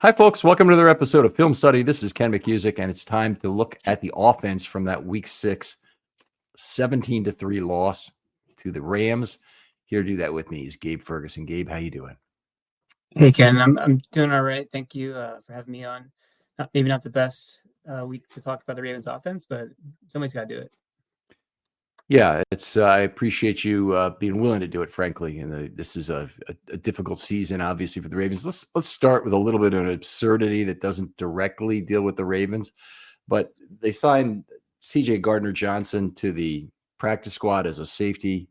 Hi, folks. Welcome to another episode of Film Study. This is Ken McKusick, and it's time to look at the offense from that Week 6 17-3 loss to the Rams. Here to do that with me is Gabe Ferguson. Gabe, how you doing? Hey Ken, I'm doing all right. Thank you for having me on. Maybe not the best week to talk about the Ravens offense, but somebody's got to do it. Yeah, I appreciate you being willing to do it, frankly. And this is a difficult season, obviously, for the Ravens. Let's start with a little bit of an absurdity that doesn't directly deal with the Ravens, but they signed C.J. Gardner-Johnson to the practice squad as a safety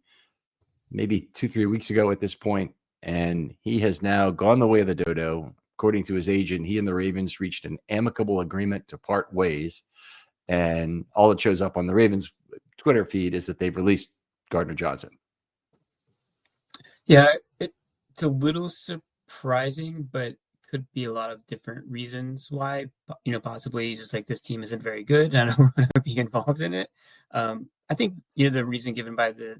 maybe 2-3 weeks ago at this point, and he has now gone the way of the dodo. According to his agent, he and the Ravens reached an amicable agreement to part ways, and all that shows up on the Ravens Twitter feed is that they've released Gardner-Johnson. Yeah, it's a little surprising, but could be a lot of different reasons why. Possibly just like this team isn't very good, and I don't want to be involved in it. I think the reason given by the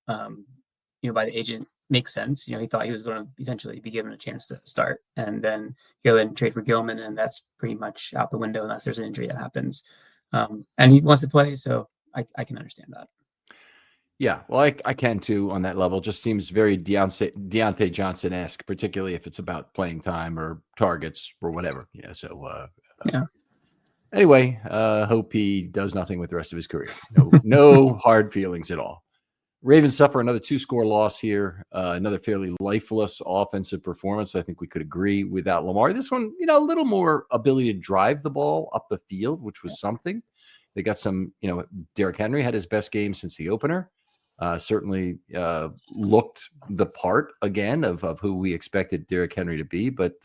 by the agent makes sense. He thought he was going to potentially be given a chance to start, and then go and trade for Gilman, and that's pretty much out the window unless there's an injury that happens. And he wants to play, so I can understand that. Yeah, well, I can too on that level. Just seems very Deontay Johnson-esque, particularly if it's about playing time or targets or whatever. Yeah. Anyway, hope he does nothing with the rest of his career. No hard feelings at all. Ravens suffer another 2-score loss here. Another fairly lifeless offensive performance. I think we could agree without Lamar. This one, a little more ability to drive the ball up the field, which was something. They got some, Derrick Henry had his best game since the opener. Certainly looked the part again of who we expected Derrick Henry to be. But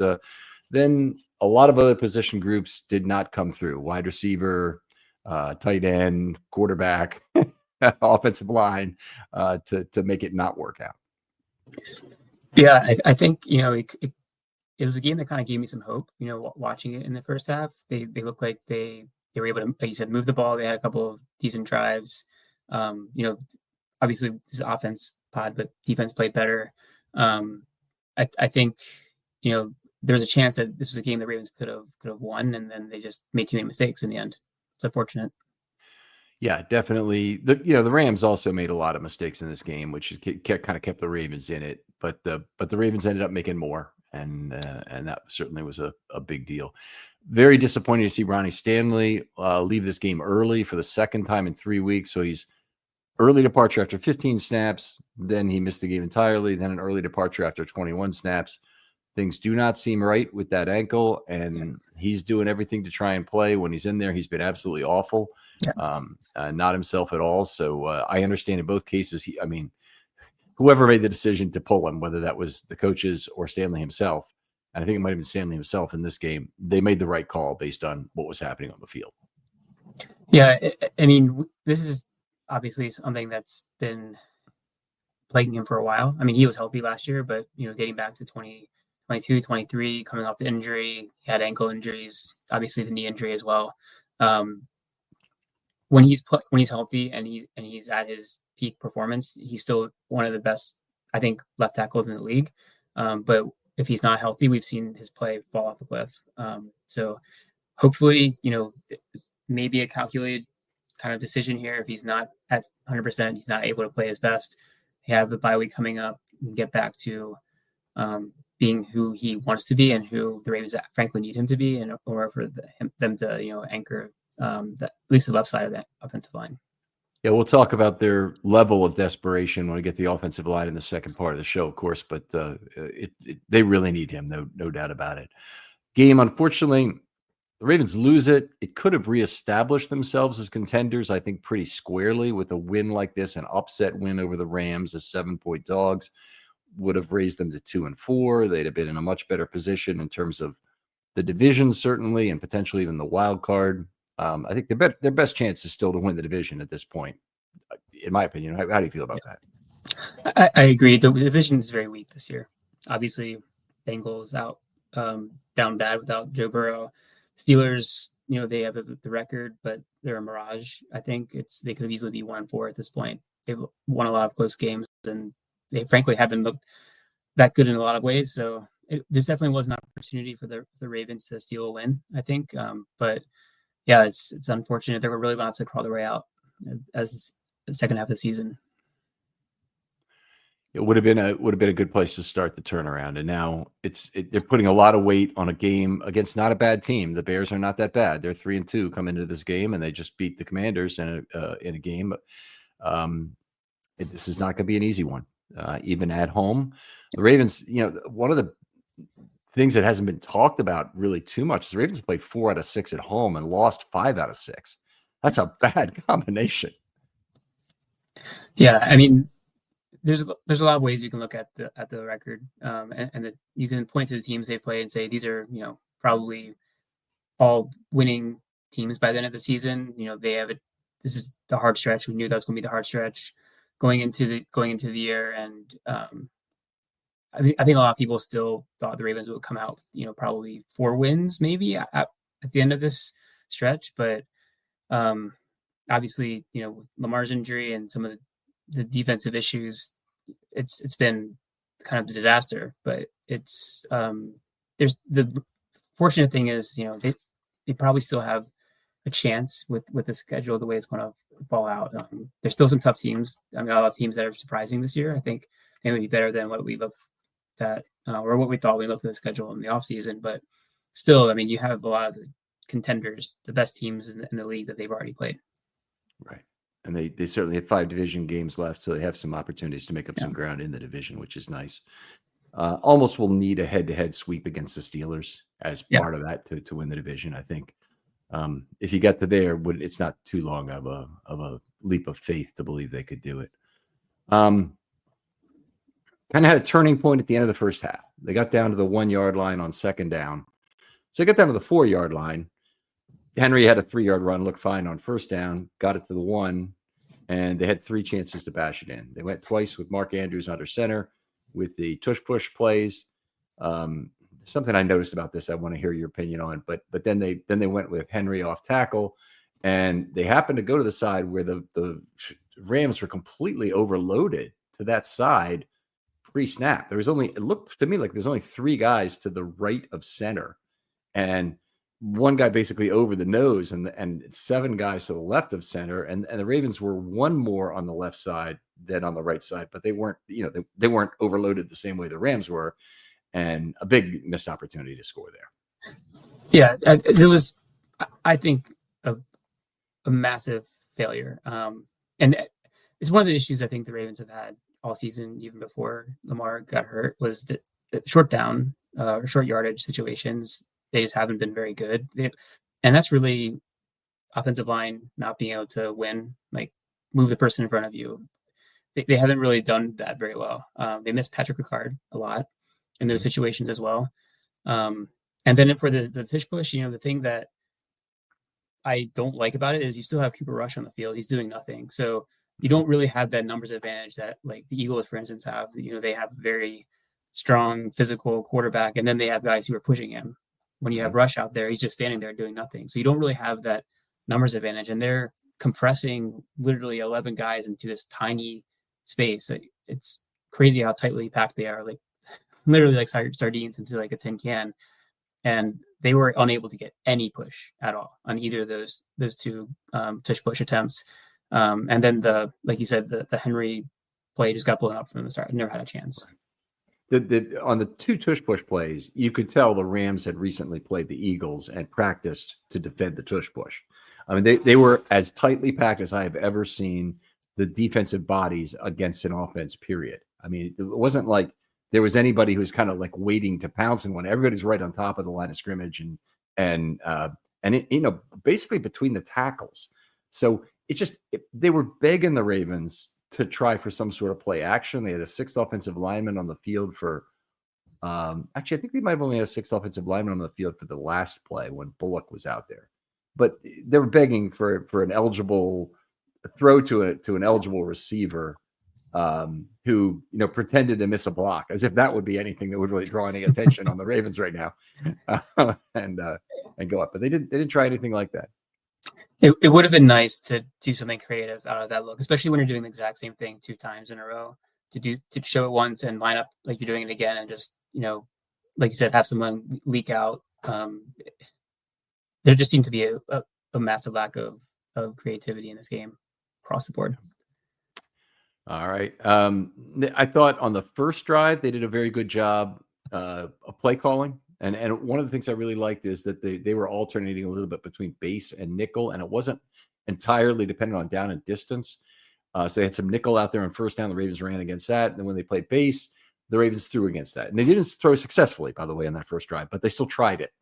then a lot of other position groups did not come through. Wide receiver, tight end, quarterback, offensive line to make it not work out. Yeah, I think, it was a game that kind of gave me some hope, watching it in the first half. They looked like they were able to, like you said, move the ball. They had a couple of decent drives. Obviously this is offense pod, but defense played better. I think, there's a chance that this was a game the Ravens could have won, and then they just made too many mistakes in the end. It's unfortunate. Yeah, definitely. The Rams also made a lot of mistakes in this game, which kind of kept the Ravens in it. But the Ravens ended up making more, and that certainly was a big deal. Very disappointing to see Ronnie Stanley leave this game early for the second time in 3 weeks. So he's early departure after 15 snaps. Then he missed the game entirely. Then an early departure after 21 snaps. Things do not seem right with that ankle, and he's doing everything to try and play. When he's in there, he's been absolutely awful, not himself at all. So I understand in both cases, whoever made the decision to pull him, whether that was the coaches or Stanley himself, and I think it might have been Stanley himself in this game, they made the right call based on what was happening on the field. Yeah, this is obviously something that's been plaguing him for a while. He was healthy last year, but, dating back to 2022, 23, coming off the injury, he had ankle injuries, obviously the knee injury as well. When he's healthy and he's at his peak performance, he's still one of the best, I think, left tackles in the league. But if he's not healthy, we've seen his play fall off a cliff. So hopefully, maybe a calculated kind of decision here. If he's not at 100%, he's not able to play his best. They have the bye week coming up and get back to being who he wants to be and who the Ravens frankly need him to be in order for them to, anchor at least the left side of that offensive line. Yeah, we'll talk about their level of desperation when we get the offensive line in the second part of the show, of course, but they really need him, no doubt about it. Game, unfortunately, the Ravens lose it. It could have reestablished themselves as contenders, I think, pretty squarely with a win like this, an upset win over the Rams as 7-point dogs would have raised them to 2-4. They'd have been in a much better position in terms of the division, certainly, and potentially even the wild card. I think their best chance is still to win the division at this point, in my opinion. How do you feel about that? I agree. The division is very weak this year. Obviously, Bengals out down bad without Joe Burrow. Steelers, they have the record, but they're a mirage. I think they could easily be 1-4 at this point. They've won a lot of close games, and they frankly haven't looked that good in a lot of ways. So this definitely was an opportunity for the Ravens to steal a win, I think. But yeah, it's unfortunate. They were really going to have to crawl their way out as the second half of the season. It would have been a good place to start the turnaround, and now they're putting a lot of weight on a game against not a bad team. The Bears are not that bad. They're 3-2 coming into this game, and they just beat the Commanders in a game. This is not going to be an easy one, even at home. The Ravens, one of the things that hasn't been talked about really too much is the Ravens played 4 out of 6 at home and lost 5 out of 6. That's a bad combination. Yeah, I mean, there's a lot of ways you can look at the record, and you can point to the teams they've played and say these are probably all winning teams by the end of the season. They have it. This is the hard stretch. We knew that was going to be the hard stretch going into the year, and I think a lot of people still thought the Ravens would come out, probably 4 wins maybe at the end of this stretch, but obviously, with Lamar's injury and some of the defensive issues, it's been kind of a disaster. But it's there's the fortunate thing is they probably still have a chance with the schedule the way it's going to fall out. There's still some tough teams. I mean, a lot of teams that are surprising this year. I think they would be better than what we looked at or what we thought we looked at the schedule in the offseason. But still, I mean, you have a lot of the contenders, the best teams in the league that they've already played. Right. And they certainly have 5 division games left, so they have some opportunities to make up some ground in the division, which is nice. Almost will need a head-to-head sweep against the Steelers as part of that to win the division, I think. If you get to there, it's not too long of a leap of faith to believe they could do it. Kind of had a turning point at the end of the first half. They got down to the 1-yard line on second down. So they got down to the 4-yard line. Henry had a 3-yard run, looked fine on first down, got it to the 1, and they had 3 chances to bash it in. They went twice with Mark Andrews under center with the tush-push plays. Something I noticed about this I want to hear your opinion on, but then they went with Henry off tackle, and they happened to go to the side where the Rams were completely overloaded to that side pre-snap. It looked to me like there's only 3 guys to the right of center, and 1 guy basically over the nose, and 7 guys to the left of center, and the Ravens were 1 more on the left side than on the right side, but they weren't they weren't overloaded the same way the Rams were, and a big missed opportunity to score there. Yeah, there was, I think, a massive failure, and it's one of the issues I think the Ravens have had all season, even before Lamar got hurt, was that the short down or short yardage situations. They just haven't been very good. And that's really offensive line not being able to win, like move the person in front of you. They haven't really done that very well. They missed Patrick Ricard a lot in those situations as well. And then for the tush push, the thing that I don't like about it is you still have Cooper Rush on the field. He's doing nothing. So you don't really have that numbers advantage that like the Eagles, for instance, have. They have a very strong physical quarterback, and then they have guys who are pushing him. When you have Rush out there, he's just standing there doing nothing. So you don't really have that numbers advantage. And they're compressing literally 11 guys into this tiny space. It's crazy how tightly packed they are, like literally like sardines into like a tin can. And they were unable to get any push at all on either of those 2 tush push attempts. And then like you said, the Henry play just got blown up from the start. Never had a chance. On the 2 tush push plays, you could tell the Rams had recently played the Eagles and practiced to defend the tush push. I mean, they were as tightly packed as I have ever seen the defensive bodies against an offense, period. I mean, it wasn't like there was anybody who was kind of like waiting to pounce in one. Everybody's right on top of the line of scrimmage and basically between the tackles. So they were begging the Ravens to try for some sort of play action. They had a 6th offensive lineman on the field for actually, I think they might have only had a 6th offensive lineman on the field for the last play when Bullock was out there. But they were begging for an eligible throw to an eligible receiver who pretended to miss a block, as if that would be anything that would really draw any attention on the Ravens right now, and go up. But they didn't try anything like that. It would have been nice to do something creative out of that look, especially when you're doing the exact same thing 2 times in a row, to show it once and line up like you're doing it again and just, like you said, have someone leak out. There just seemed to be a massive lack of creativity in this game across the board. All right. I thought on the first drive they did a very good job of play calling, and one of the things I really liked is that they were alternating a little bit between base and nickel, and it wasn't entirely dependent on down and distance. So they had some nickel out there on first down. The Ravens ran against that, and then when they played base, the Ravens threw against that, and they didn't throw successfully, by the way, on that first drive, but they still tried it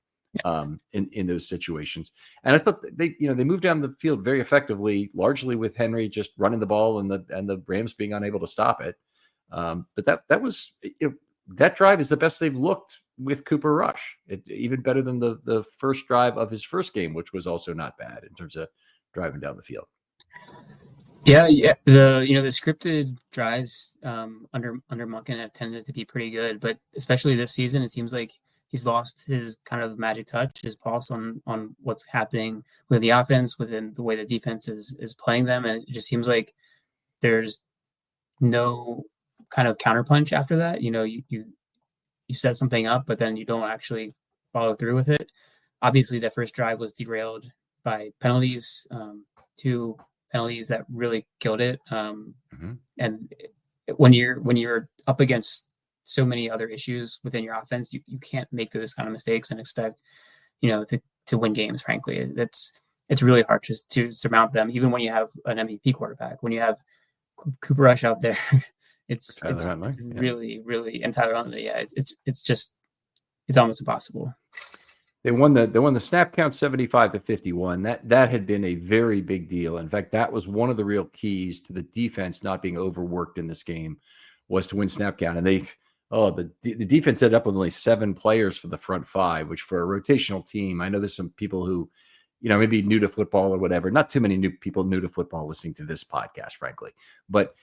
in those situations. And I thought they moved down the field very effectively, largely with Henry just running the ball and the Rams being unable to stop it. But that drive is the best they've looked with Cooper Rush. Even better than the first drive of his first game, which was also not bad in terms of driving down the field. Yeah. The scripted drives under Monken have tended to be pretty good, but especially this season, it seems like he's lost his kind of magic touch, his pulse on what's happening within the offense, within the way the defense is playing them, and it just seems like there's no kind of counterpunch after that. You set something up, but then you don't actually follow through with it. Obviously, that first drive was derailed by penalties, 2 penalties that really killed it. And when you're up against so many other issues within your offense, you can't make those kind of mistakes and expect, to win games. Frankly, it's really hard to surmount them, even when you have an MVP quarterback. When you have Cooper Rush out there, it's really, really, and Tyler Huntley. Yeah, it's almost impossible. They won the snap count 75-51. That had been a very big deal. In fact, that was one of the real keys to the defense not being overworked in this game, was to win snap count. And the defense ended up with only 7 players for the front 5, which for a rotational team, I know there's some people who, maybe new to football or whatever. Not too many new people new to football listening to this podcast, frankly. But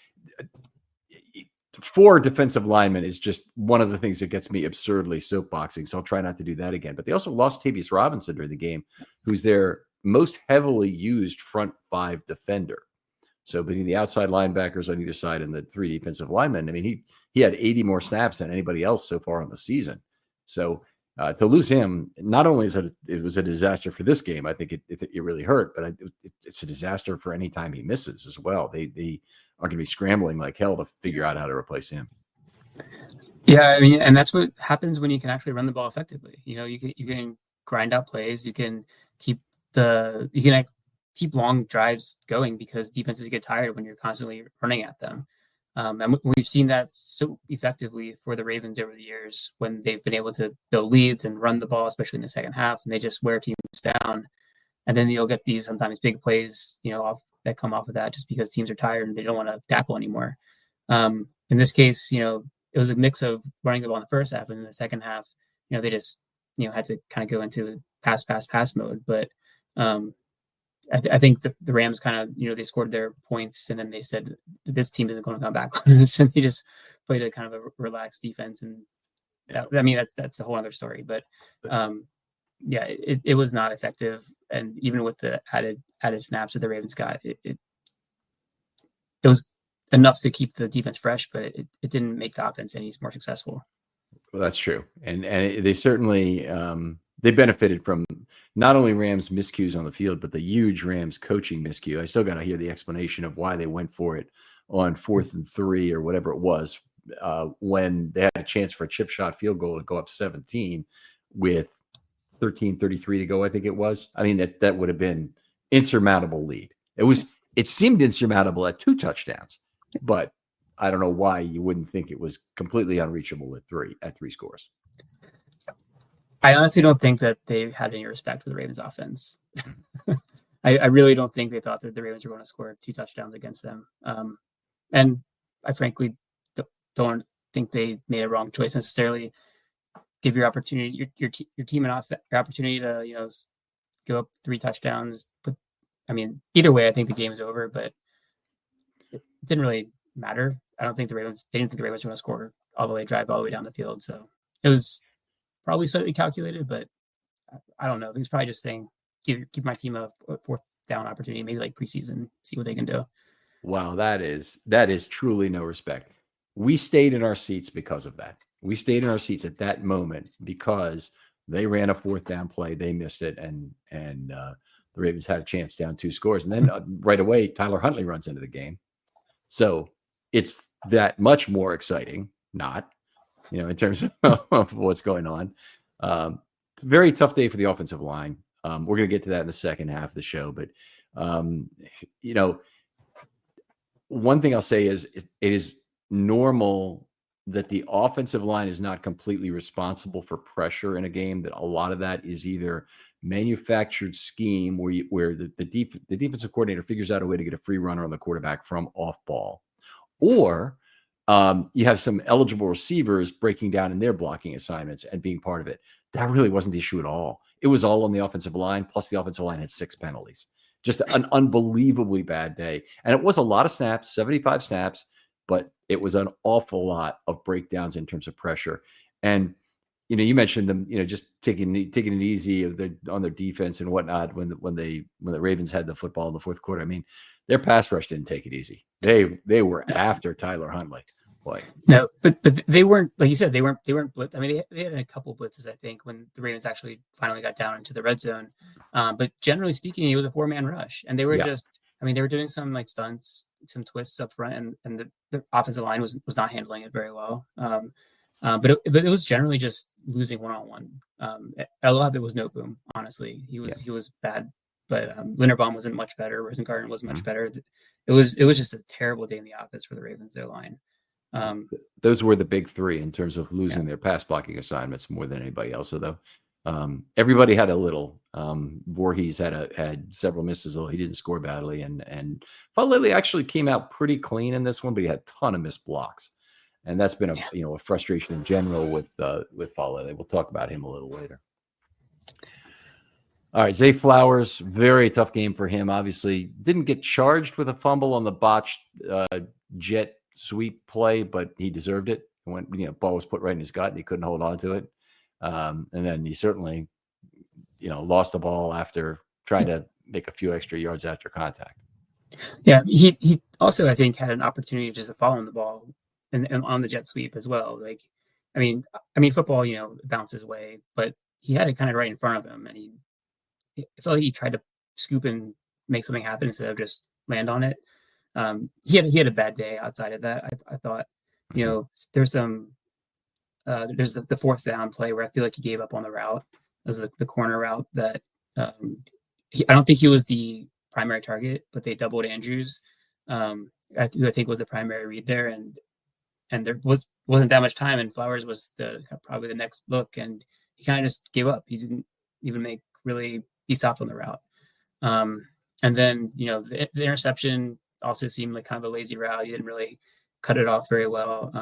4 defensive linemen is just one of the things that gets me absurdly soapboxing. So I'll try not to do that again. But they also lost Tavius Robinson during the game, who's their most heavily used front 5 defender. So between the outside linebackers on either side and the 3 defensive linemen, I mean, he had 80 more snaps than anybody else so far on the season. So to lose him, not only is it was a disaster for this game, I think it really hurt, but it's a disaster for any time he misses as well. They are going to be scrambling like hell to figure out how to replace him. Yeah, I mean, and that's what happens when you can actually run the ball effectively. You can grind out plays. You can keep long drives going because defenses get tired when you're constantly running at them. And we've seen that so effectively for the Ravens over the years when they've been able to build leads and run the ball, especially in the second half, and they just wear teams down. And then you'll get these sometimes big plays, that come off of that just because teams are tired and they don't want to tackle anymore. In this case, it was a mix of running the ball in the first half, and in the second half, they just, had to kind of go into pass mode. But I think the Rams kind of, they scored their points and then they said, this team isn't going to come back on this. And they just played a kind of a relaxed defense. And that's a whole other story. But it was not effective. And even with the added snaps that the Ravens got, it was enough to keep the defense fresh, but it didn't make the offense any more successful. Well, that's true. And they certainly they benefited from not only Rams miscues on the field, but the huge Rams coaching miscue. I still got to hear the explanation of why they went for it on 4th and 3 or whatever it was when they had a chance for a chip shot field goal to go up 17 with 13:33 to go, I think it was. I mean, that would have been insurmountable lead. It seemed insurmountable at 2 touchdowns, but I don't know why you wouldn't think it was completely unreachable at 3 scores. I honestly don't think that they had any respect for the Ravens offense. I really don't think they thought that the Ravens were going to score 2 touchdowns against them. And I frankly don't think they made a wrong choice necessarily. Give your opportunity, your team an opportunity to go up 3 touchdowns. But I mean, either way, I think the game is over. But it didn't really matter. I don't think they didn't think the Ravens were going to score drive all the way down the field. So it was probably slightly calculated, but I don't know. He's probably just saying, give my team a 4th down opportunity, maybe like preseason, see what they can do. Wow, that is truly no respect. We stayed in our seats because of that. We stayed in our seats at that moment because they ran a 4th down play, they missed it, and the Ravens had a chance down 2 scores, and then right away Tyler Huntley runs into the game. So it's that much more exciting, not, in terms of what's going on. It's a very tough day for the offensive line. We're going to get to that in the second half of the show, but one thing I'll say is it is normal that the offensive line is not completely responsible for pressure in a game, that a lot of that is either manufactured scheme where the defensive coordinator figures out a way to get a free runner on the quarterback from off ball, or you have some eligible receivers breaking down in their blocking assignments and being part of it. That really wasn't the issue at all. It was all on the offensive line, plus the offensive line had 6 penalties. Just an unbelievably bad day. And it was a lot of snaps, 75 snaps, but it was an awful lot of breakdowns in terms of pressure. And, you mentioned them, just taking it easy on their defense and whatnot when the Ravens had the football in the fourth quarter. I mean, their pass rush didn't take it easy. They were after Tyler Huntley. Boy. No, but they weren't, like you said, they weren't blitz. I mean, they had a couple blitzes, I think, when the Ravens actually finally got down into the red zone. But generally speaking, it was a 4-man rush, and they were they were doing some like stunts, some twists up front, and the offensive line was not handling it very well. But it was generally just losing 1-on-1. A lot of it was no boom. Honestly, he was bad. But Linderbaum wasn't much better. Rosengarten was much better. It was just a terrible day in the office for the Ravens, their line. Those were the big 3 in terms of losing their pass blocking assignments more than anybody else. Although everybody had a little. Voorhees had several misses, although he didn't score badly, and Falele actually came out pretty clean in this one, but he had a ton of missed blocks, and that's been a frustration in general with Falele. We'll talk about him a little later. All right, Zay Flowers, very tough game for him. Obviously, didn't get charged with a fumble on the botched jet sweep play, but he deserved it. When ball was put right in his gut, and he couldn't hold on to it. And then he certainly, lost the ball after trying to make a few extra yards after contact. Yeah, he also, I think, had an opportunity just to fall on the ball and on the jet sweep as well. Like, I mean, football, bounces away, but he had it kind of right in front of him, and I felt like he tried to scoop and make something happen instead of just land on it. He had a bad day outside of that. I thought, there's some there's the 4th down play where I feel like he gave up on the route. It was the corner route that I don't think he was the primary target, but they doubled Andrews. I think was the primary read there, and there wasn't that much time, and Flowers was probably the next look, and he kind of just gave up. He didn't even he stopped on the route. And then the interception also seemed like kind of a lazy route. He didn't really cut it off very well.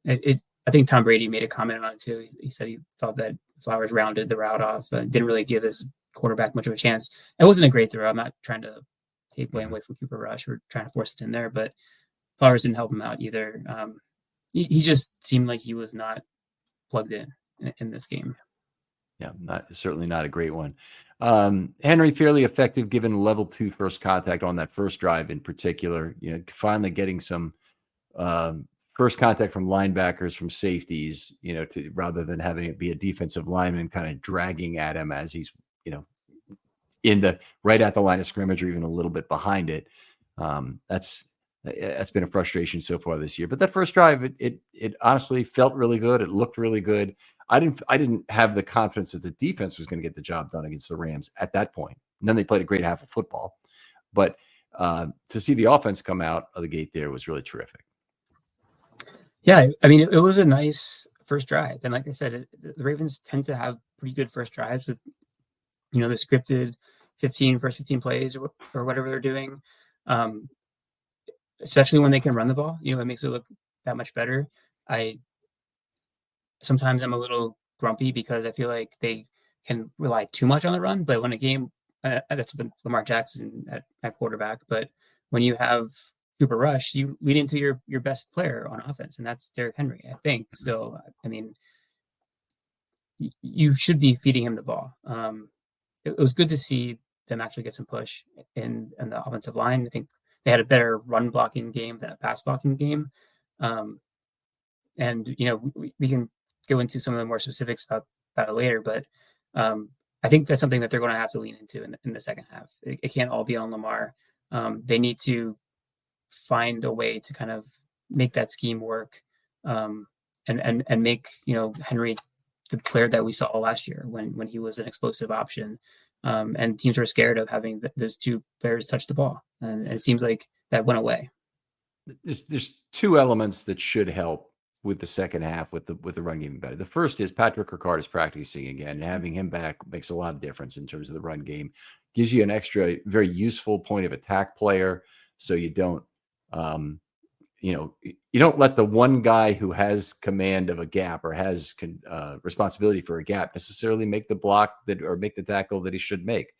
I think Tom Brady made a comment on it too. He said he thought that Flowers rounded the route off, didn't really give his quarterback much of a chance. It wasn't a great throw. I'm not trying to take blame away from Cooper Rush. We're trying to force it in there, but Flowers didn't help him out either. He just seemed like he was not plugged in this game. Yeah, certainly not a great one. Henry fairly effective given level 2 first contact on that first drive in particular. Finally getting some first contact from linebackers, from safeties, rather than having it be a defensive lineman kind of dragging at him as he's, right at the line of scrimmage or even a little bit behind it. That's been a frustration so far this year. But that first drive, it honestly felt really good. It looked really good. I didn't have the confidence that the defense was going to get the job done against the Rams at that point. And then they played a great half of football. But to see the offense come out of the gate there was really terrific. Yeah, I mean, it was a nice first drive. And like I said, the Ravens tend to have pretty good first drives with, the scripted first 15 plays or whatever they're doing. Especially when they can run the ball, it makes it look that much better. Sometimes I'm a little grumpy because I feel like they can rely too much on the run. But when a game, that's been Lamar Jackson at quarterback. But when you have Cooper Rush, you lead into your best player on offense, and that's Derrick Henry. I think still. I mean, you should be feeding him the ball. It was good to see them actually get some push in the offensive line. I think they had a better run blocking game than a pass blocking game. And we can go into some of the more specifics about it later, but I think that's something that they're going to have to lean into in the second half. It can't all be on Lamar. They need to find a way to kind of make that scheme work, and make Henry the player that we saw last year when he was an explosive option. And teams were scared of having those two players touch the ball, and it seems like that went away. There's two elements that should help with the second half with the run game better. The first is Patrick Ricard is practicing again, and having him back makes a lot of difference in terms of the run game. Gives you an extra, very useful point of attack player, so you don't, you don't let the one guy who has command of a gap or has responsibility for a gap necessarily make the block or make the tackle that he should make.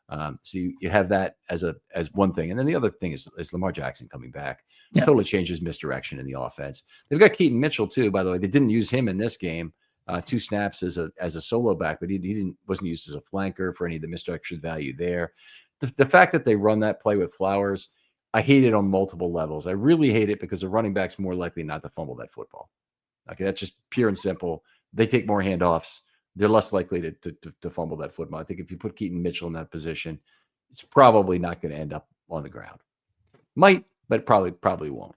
So you have that as one thing, and then the other thing is Lamar Jackson coming back. Yeah. Totally changes misdirection in the offense. They've got Keaton Mitchell too, by the way. They didn't use him in this game. 2 snaps as a solo back, but he wasn't used as a flanker for any of the misdirection value there. The fact that they run that play with Flowers, I hate it on multiple levels. I really hate it because a running back's more likely not to fumble that football. Okay, that's just pure and simple. They take more handoffs. They're less likely to fumble that football. I think if you put Keaton Mitchell in that position, it's probably not going to end up on the ground. Might, but probably won't.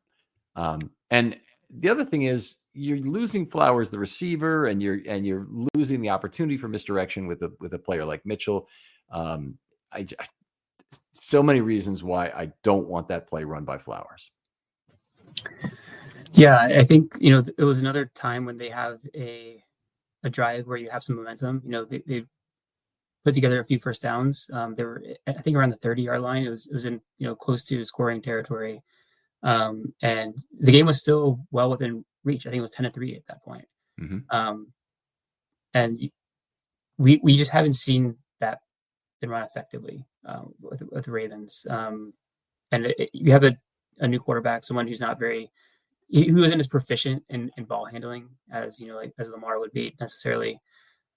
And the other thing is you're losing Flowers, the receiver, and you're losing the opportunity for misdirection with a player like Mitchell. So many reasons why I don't want that play run by Flowers. Yeah, I think it was another time when they have a drive where you have some momentum. They put together a few first downs. They were, I think, around the 30-yard line. It was in close to scoring territory, and the game was still well within reach. I think it was 10-3 at that point. Mm-hmm. And we just haven't seen that been run effectively with the Ravens. And you have a new quarterback, someone who's not who isn't as proficient in ball handling as as Lamar would be necessarily.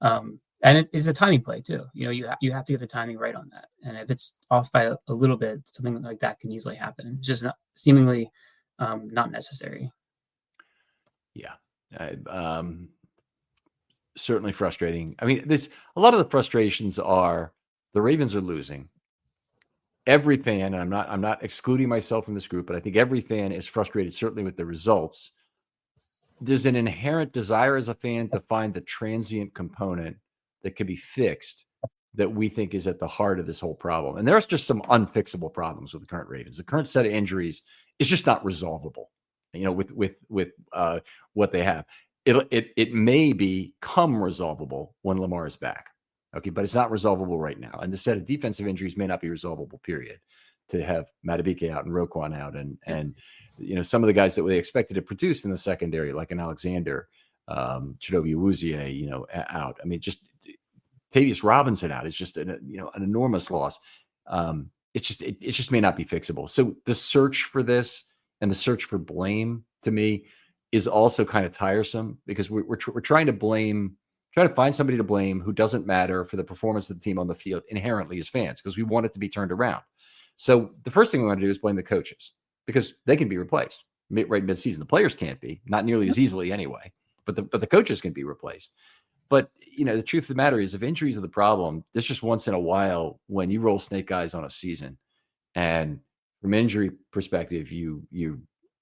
And it's a timing play too. You have to get the timing right on that. And if it's off by a little bit, something like that can easily happen. It's just seemingly not necessary. Yeah. Certainly frustrating. I mean, there's a lot of the frustrations are the Ravens are losing. Every fan, and I'm not excluding myself from this group, but I think every fan is frustrated, certainly with the results. There's an inherent desire as a fan to find the transient component that can be fixed that we think is at the heart of this whole problem. And there's just some unfixable problems with the current Ravens. The current set of injuries is just not resolvable, with what they have. It may become resolvable when Lamar is back. Okay, but it's not resolvable right now. And the set of defensive injuries may not be resolvable, period. To have Madubuike out and Roquan out and some of the guys that they expected to produce in the secondary, like an Alexander, Chidobe Awuzie, out. I mean, just Tavius Robinson out is just an enormous loss. It just may not be fixable. So the search for this and the search for blame, to me, is also kind of tiresome because we're trying to find somebody to blame who doesn't matter for the performance of the team on the field inherently as fans, because we want it to be turned around. So the first thing we want to do is blame the coaches because they can be replaced right mid-season. The players can't be, not nearly as easily anyway, but the coaches can be replaced. But the truth of the matter is, if injuries are the problem, there's just once in a while when you roll snake eyes on a season, and from injury perspective, you've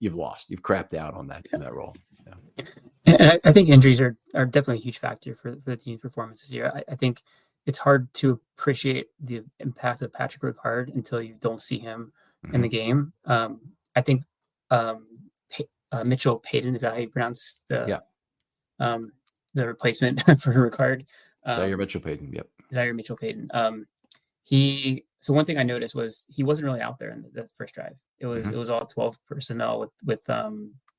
lost, you've crapped out on that role. Yeah. And I think injuries are definitely a huge factor for the team's performance this year. I think it's hard to appreciate the impact of Patrick Ricard until you don't see him in the game. I think Mitchell Payton, is that how you pronounce the replacement for Ricard? Zaire Mitchell Payton. Yep. Zaire Mitchell Payton. So one thing I noticed was he wasn't really out there in the first drive. It was all 12 personnel with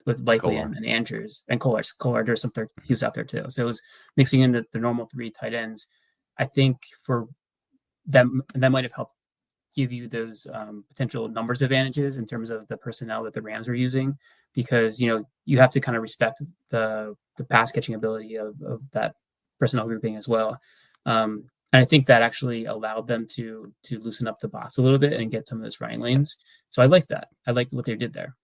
Likely and Andrews and Collard. There's some he was out there too. So it was mixing in the normal 3 tight ends. I think for them, that might have helped give you those potential numbers advantages in terms of the personnel that the Rams are using, because you have to kind of respect the pass catching ability of that personnel grouping as well. And I think that actually allowed them to loosen up the box a little bit and get some of those running lanes. So I like that. I liked what they did there.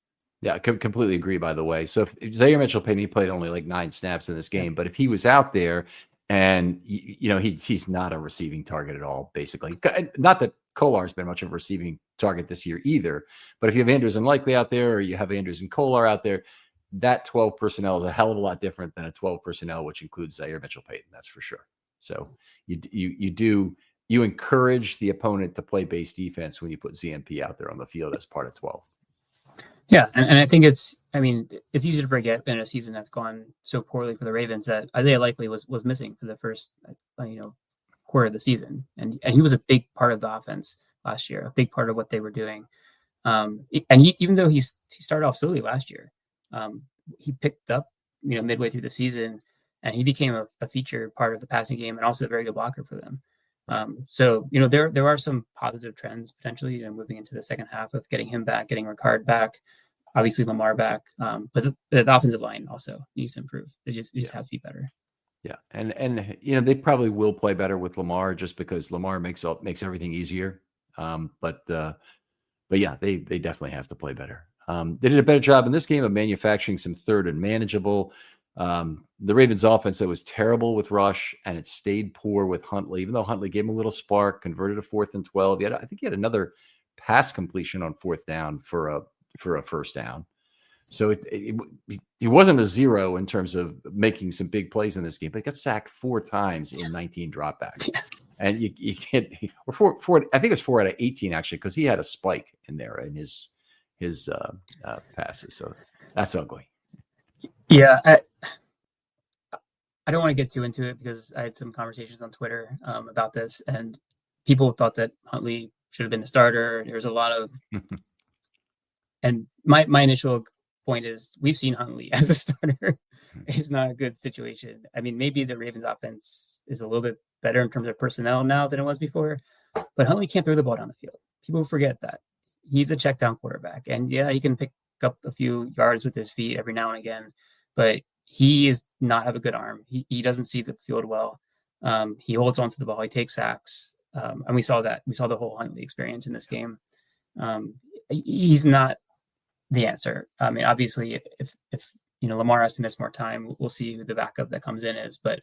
Yeah, I completely agree, by the way. So if Zaire Mitchell-Payne, he played only like 9 snaps in this Yeah. game, but if he was out there and, he's not a receiving target at all, basically. Not that Kolar's been much of a receiving target this year either, but if you have Andrews and Likely out there, or you have Andrews and Kolar out there, that 12 personnel is a hell of a lot different than a 12 personnel, which includes Zaire Mitchell-Payne, that's for sure. So you encourage the opponent to play base defense when you put ZMP out there on the field as part of 12. Yeah, and I think it's easy to forget in a season that's gone so poorly for the Ravens that Isaiah Likely was missing for the first quarter of the season, and he was a big part of the offense last year, a big part of what they were doing. And even though he started off slowly last year, he picked up midway through the season, and he became a feature part of the passing game and also a very good blocker for them. So there are some positive trends potentially moving into the second half of getting him back, getting Ricard back, obviously Lamar back, but the offensive line also needs to improve. They just have to be better. Yeah, and they probably will play better with Lamar just because Lamar makes everything easier. But yeah, they definitely have to play better. They did a better job in this game of manufacturing some third and manageable. The Ravens offense that was terrible with Rush, and it stayed poor with Huntley, even though Huntley gave him a little spark, converted a 4th and 12. I think he had another pass completion on 4th down for a first down. So he wasn't a zero in terms of making some big plays in this game, but he got sacked 4 times in 19 dropbacks. And you can't, or four, I think it was 4 out of 18 actually, because he had a spike in there in his passes. So that's ugly. Yeah, I don't want to get too into it because I had some conversations on Twitter about this, and people thought that Huntley should have been the starter. There's a lot of, and my initial point is we've seen Huntley as a starter. It's not a good situation. I mean, maybe the Ravens offense is a little bit better in terms of personnel now than it was before, but Huntley can't throw the ball down the field. People forget that. He's a check down quarterback, and yeah, he can pick up a few yards with his feet every now and again, but he is not have a good arm. He doesn't see the field well. He holds onto the ball. He takes sacks. And we saw that. We saw the whole Huntley experience in this game. He's not the answer. I mean, obviously, if Lamar has to miss more time, we'll see who the backup that comes in is. But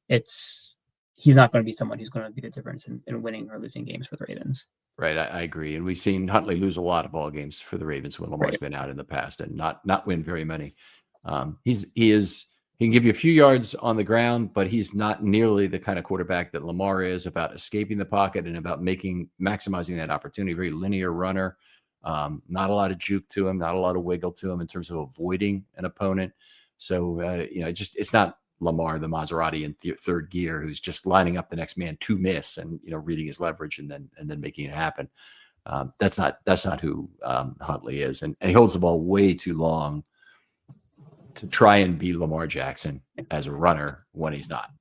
he's not going to be someone who's going to be the difference in winning or losing games for the Ravens. Right, I agree. And we've seen Huntley lose a lot of ball games for the Ravens when Lamar's been out in the past and not win very many. He can give you a few yards on the ground, but he's not nearly the kind of quarterback that Lamar is, about escaping the pocket and about maximizing that opportunity. Very linear runner, not a lot of juke to him, not a lot of wiggle to him in terms of avoiding an opponent. So it's not Lamar, the Maserati in third gear, who's just lining up the next man to miss and reading his leverage and then making it happen. That's not who Huntley is, and he holds the ball way too long to try and be Lamar Jackson as a runner when he's not.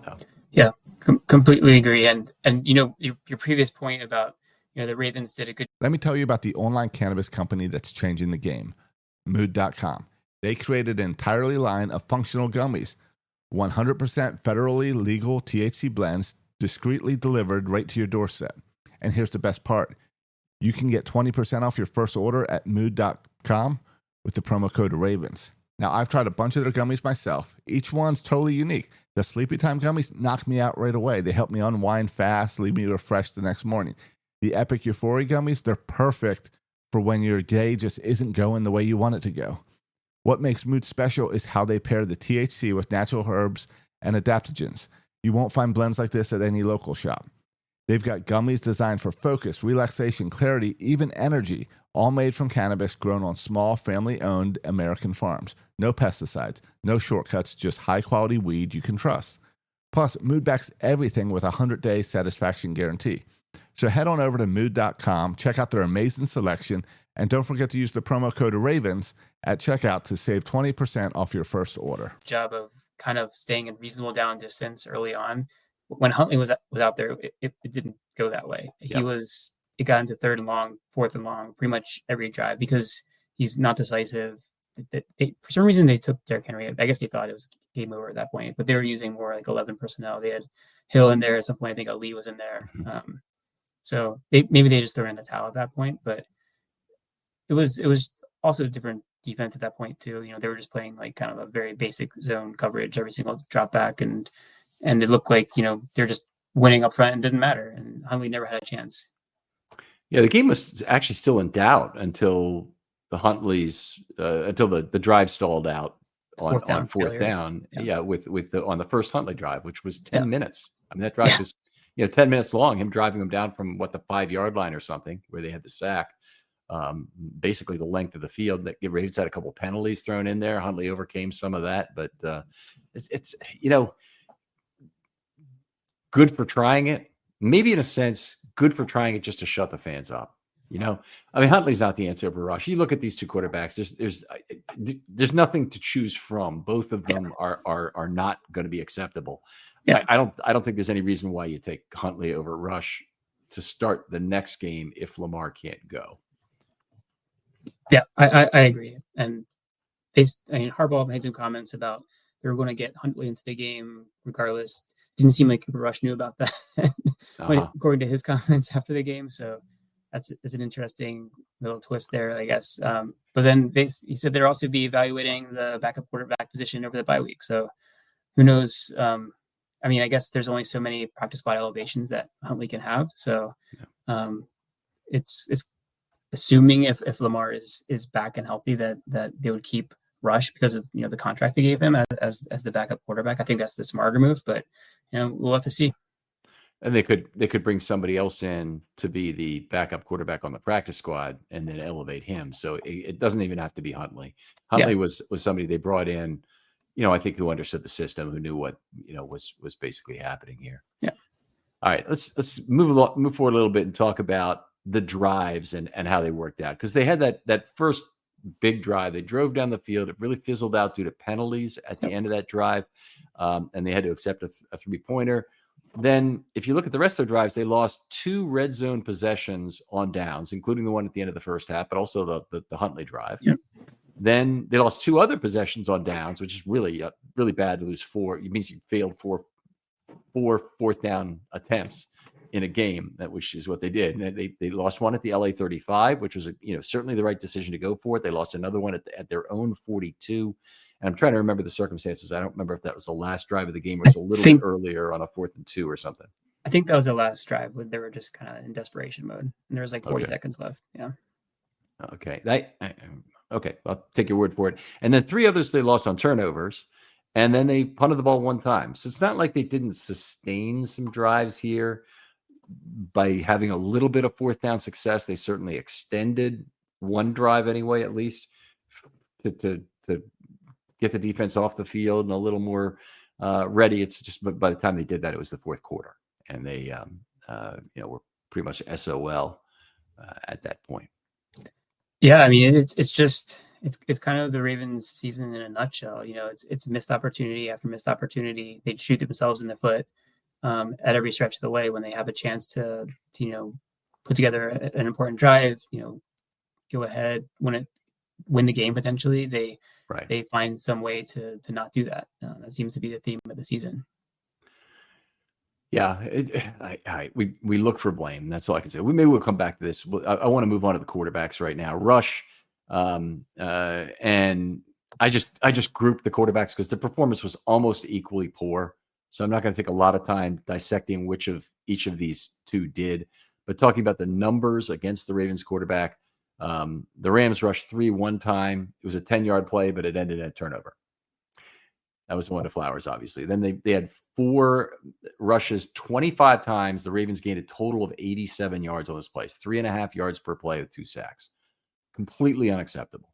So. Yeah, completely agree. And your previous point about the Ravens did a good. Let me tell you about the online cannabis company that's changing the game, Mood.com. They created an entirely line of functional gummies, 100% federally legal THC blends, discreetly delivered right to your doorstep. And here's the best part. You can get 20% off your first order at Mood.com with the promo code RAVENS. Now, I've tried a bunch of their gummies myself. Each one's totally unique. The Sleepy Time gummies knock me out right away. They help me unwind fast, leave me refreshed the next morning. The Epic Euphoria gummies, they're perfect for when your day just isn't going the way you want it to go. What makes Mood special is how they pair the THC with natural herbs and adaptogens. You won't find blends like this at any local shop. They've got gummies designed for focus, relaxation, clarity, even energy, all made from cannabis grown on small, family-owned American farms. No pesticides, no shortcuts, just high-quality weed you can trust. Plus, Mood backs everything with a 100-day satisfaction guarantee. So head on over to Mood.com, check out their amazing selection, and don't forget to use the promo code RAVENS at checkout to save 20% off your first order. Job of kind of staying in reasonable down distance early on. When Huntley was out there, it didn't go that way. Yep. It got into 3rd and long, 4th and long, pretty much every drive because he's not decisive. For some reason, they took Derrick Henry. I guess they thought it was game over at that point, but they were using more like 11 personnel. They had Hill in there at some point. I think Ali was in there. So maybe they just threw in the towel at that point, but it was also different defense at that point too. They were just playing like kind of a very basic zone coverage every single drop back, and it looked like they're just winning up front and didn't matter. And Huntley never had a chance. Yeah, the game was actually still in doubt until the Huntleys until the drive stalled out on fourth down. Yeah, with on the first Huntley drive, which was 10 minutes. I mean, that drive was 10 minutes long. Him driving them down from the 5-yard line or something, where they had the sack. Basically the length of the field. That Ravens had a couple penalties thrown in there. Huntley overcame some of that, but it's good for trying it. Maybe in a sense, good for trying it just to shut the fans up. I mean, Huntley's not the answer for Rush. You look at these two quarterbacks. There's nothing to choose from. Both of them are not going to be acceptable. Yeah. I don't think there's any reason why you take Huntley over Rush to start the next game if Lamar can't go. Yeah, I agree. And Harbaugh made some comments about they were going to get Huntley into the game regardless. Didn't seem like Rush knew about that, according to his comments after the game. So that's an interesting little twist there, I guess. But then he said they'll also be evaluating the backup quarterback position over the bye week. So who knows? I mean, I guess there's only so many practice squad elevations that Huntley can have. So it's assuming if Lamar is back and healthy that they would keep Rush because of the contract they gave him as the backup quarterback. I think that's the smarter move, but we'll have to see. And they could bring somebody else in to be the backup quarterback on the practice squad and then elevate him. So it doesn't even have to be Huntley. Huntley was somebody they brought in, I think who understood the system, who knew what was basically happening here. Yeah. All right, let's move forward a little bit and talk about the drives and how they worked out, because they had that first big drive. They drove down the field. It really fizzled out due to penalties at the end of that drive, and they had to accept a 3-pointer. Then, if you look at the rest of their drives, they lost 2 red zone possessions on downs, including the one at the end of the first half, but also the Huntley drive. Yep. Then they lost 2 other possessions on downs, which is really bad to lose 4. It means you failed 4 fourth down attempts in a game, which is what they did. And they lost one at the LA 35, which was certainly the right decision to go for it. They lost another one at their own 42. And I'm trying to remember the circumstances. I don't remember if that was the last drive of the game or it was a little bit earlier on a 4th and 2 or something. I think that was the last drive when they were just kind of in desperation mode. And there was like 40 seconds left. Yeah. Okay. Okay. I'll take your word for it. And then 3 others they lost on turnovers. And then they punted the ball 1 time. So it's not like they didn't sustain some drives here by having a little bit of 4th down success. They certainly extended 1 drive anyway, at least to get the defense off the field and a little more ready. It's just, but by the time they did that, it was the 4th quarter, and they were pretty much SOL at that point. Yeah, I mean, it's kind of the Ravens season in a nutshell. It's missed opportunity after missed opportunity. They shoot themselves in the foot at every stretch of the way when they have a chance to put together an important drive, go ahead, win the game potentially. They find some way to not do that. That seems to be the theme of the season. Yeah, we look for blame. That's all I can say. We'll come back to this. I want to move on to the quarterbacks right now. Rush, and I just grouped the quarterbacks because the performance was almost equally poor. So I'm not going to take a lot of time dissecting which of each of these 2 did, but talking about the numbers against the Ravens quarterback. The Rams rushed 3 one time. It was a 10-yard play, but it ended in a turnover. That was one of Flowers, obviously. Then they had 4 rushes 25 times. The Ravens gained a total of 87 yards on this play, 3.5 yards per play with 2 sacks. Completely unacceptable.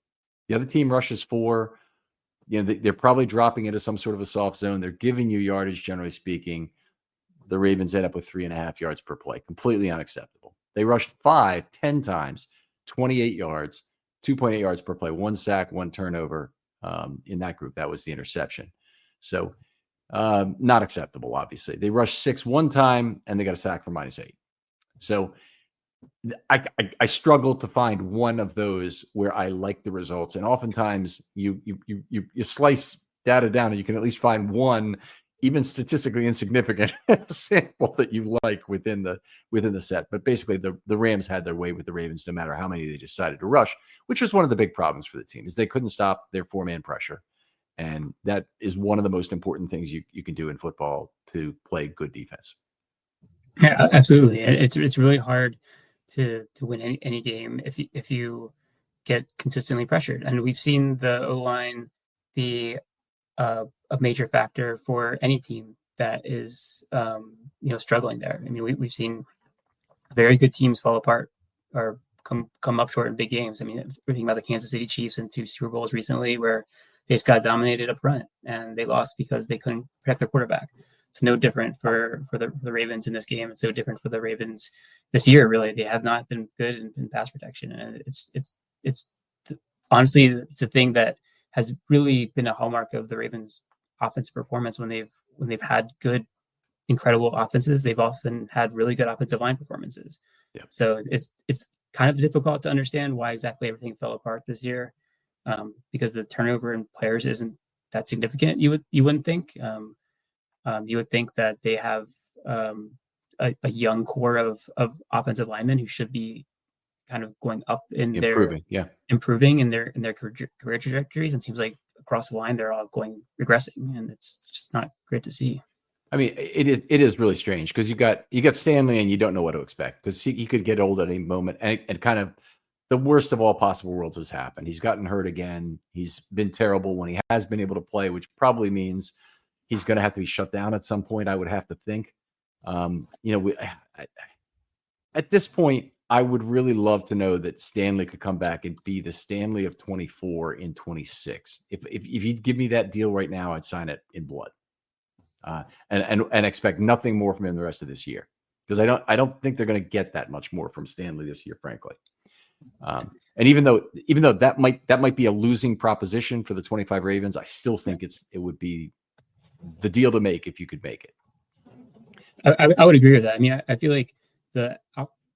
The other team rushes 4. They're probably dropping into some sort of a soft zone. They're giving you yardage, generally speaking. The Ravens end up with 3.5 yards per play. Completely unacceptable. They rushed 10 times, 28 yards, 2.8 yards per play, 1 sack, 1 turnover in that group. That was the interception. So not acceptable, obviously. They rushed 6 one time, and they got a sack for -8. So I struggle to find one of those where I like the results. And oftentimes you slice data down and you can at least find one even statistically insignificant sample that you like within the set. But basically, the Rams had their way with the Ravens, no matter how many they decided to rush, which was one of the big problems for the team, is they couldn't stop their 4-man pressure. And that is one of the most important things you can do in football to play good defense. Yeah, absolutely. It's really hard to win any game if you get consistently pressured. And we've seen the O-line be a major factor for any team that is struggling there. I mean, we've seen very good teams fall apart or come up short in big games. I mean, we're thinking about the Kansas City Chiefs in 2 Super Bowls recently, where they just got dominated up front and they lost because they couldn't protect their quarterback. It's no different for the Ravens in this game. It's no different for the Ravens this year. Really, they have not been good in pass protection, and it's honestly, it's a thing that has really been a hallmark of the Ravens' offensive performance. When they've had good, incredible offenses, they've often had really good offensive line performances. Yeah. So it's kind of difficult to understand why exactly everything fell apart this year, because the turnover in players isn't that significant. You wouldn't think. You would think that they have a young core of offensive linemen who should be kind of going up in improving in their career trajectories. And it seems like across the line they're all regressing, and it's just not great to see. I mean, it is really strange because you got Stanley and you don't know what to expect, because he could get old at any moment, and kind of the worst of all possible worlds has happened. He's gotten hurt again. He's been terrible when he has been able to play, which probably means he's going to have to be shut down at some point, I would have to think. At this point, I would really love to know that Stanley could come back and be the Stanley of 24 in 26. If you'd give me that deal right now, I'd sign it in blood, and expect nothing more from him the rest of this year, because I don't think they're going to get that much more from Stanley this year, frankly. And even though that might be a losing proposition for the 25 Ravens, I still think it would be the deal to make if you could make it. I would agree with that. I mean, I feel like the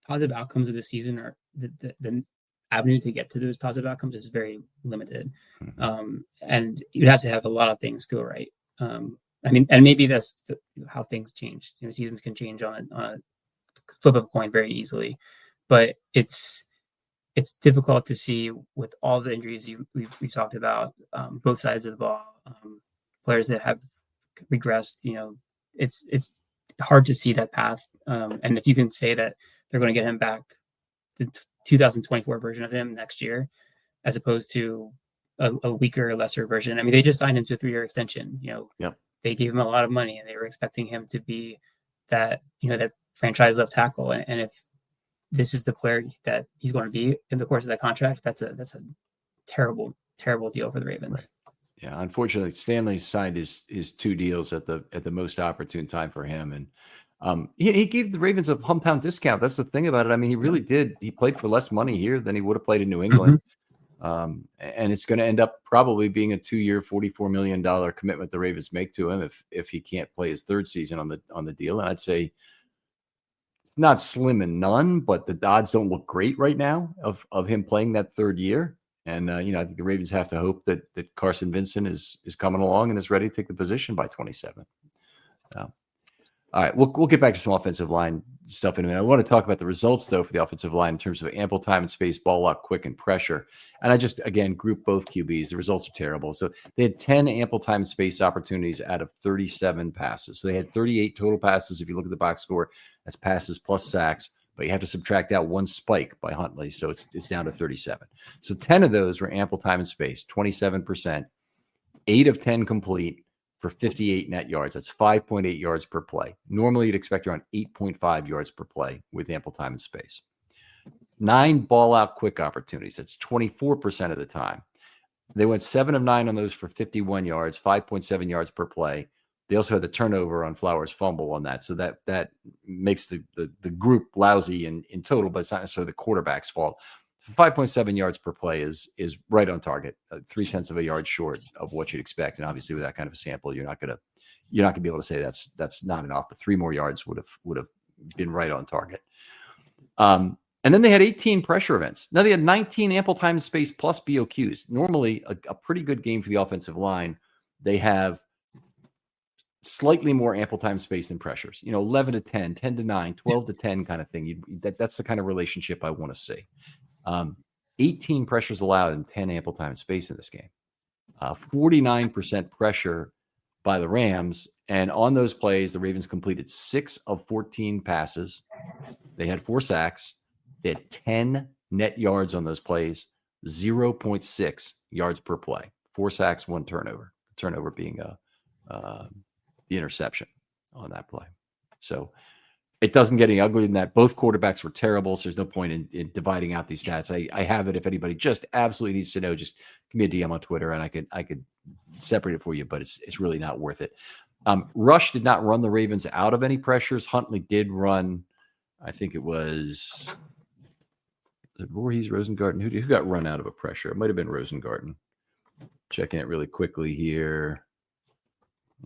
positive outcomes of the season are the avenue to get to those positive outcomes is very limited. Mm-hmm. And you'd have to have a lot of things go right. I mean, and maybe that's how things change. Seasons can change on a flip of a coin very easily, but it's difficult to see with all the injuries we've talked about, both sides of the ball, players that have regressed. It's hard to see that path. And if you can say that they're going to get him back, the 2024 version of him next year, as opposed to a weaker, lesser version. I mean, they just signed him to a 3-year extension. Yep. They gave him a lot of money, and they were expecting him to be that franchise left tackle. And if this is the player that he's going to be in the course of that contract, that's a terrible, terrible deal for the Ravens. Right. Yeah, unfortunately, Stanley signed his 2 deals at the most opportune time for him, and he gave the Ravens a hometown discount. That's the thing about it. I mean, he really did. He played for less money here than he would have played in New England. Mm-hmm. And it's going to end up probably being a 2-year, $44 million commitment the Ravens make to him if he can't play his 3rd season on the deal. And I'd say it's not slim and none, but the odds don't look great right now of him playing that 3rd year. And I think the Ravens have to hope that Carson Vincent is coming along and is ready to take the position by 27. All right, we'll get back to some offensive line stuff in a minute. I want to talk about the results, though, for the offensive line in terms of ample time and space, ball lock, quick, and pressure. And I just, again, group both QBs. The results are terrible. So they had 10 ample time and space opportunities out of 37 passes. So they had 38 total passes. If you look at the box score, that's passes plus sacks. But you have to subtract out 1 spike by Huntley, so it's down to 37. So 10 of those were ample time and space, 27%, 8 of 10 complete for 58 net yards. That's 5.8 yards per play. Normally, you'd expect around 8.5 yards per play with ample time and space. 9 ball-out quick opportunities. That's 24% of the time. They went 7 of 9 on those for 51 yards, 5.7 yards per play. They also had the turnover on Flowers' fumble on that. So that makes the group lousy in total, but it's not necessarily the quarterback's fault. 5.7 yards per play is right on target, 0.3 of a yard short of what you'd expect. And obviously with that kind of a sample, you're not gonna be able to say that's not enough, but 3 more yards would have been right on target. And then they had 18 pressure events. Now they had 19 ample time and space plus BOQs. Normally a pretty good game for the offensive line. They have slightly more ample time space than pressures. 11 to 10, 10 to 9, 12 to 10 kind of thing. That's the kind of relationship I want to see. 18 pressures allowed and 10 ample time space in this game. 49% pressure by the Rams. And on those plays, the Ravens completed 6 of 14 passes. They had 4 sacks. They had 10 net yards on those plays, 0.6 yards per play. 4 sacks, 1 turnover. The turnover being the interception on that play. So it doesn't get any uglier than that. Both quarterbacks were terrible, so there's no point in dividing out these stats. I have it. If anybody just absolutely needs to know, just give me a DM on Twitter, and I could separate it for you, but it's really not worth it. Rush did not run the Ravens out of any pressures. Huntley did run, I think it was Voorhees, Rosengarten. Who got run out of a pressure? It might have been Rosengarten. Checking it really quickly here.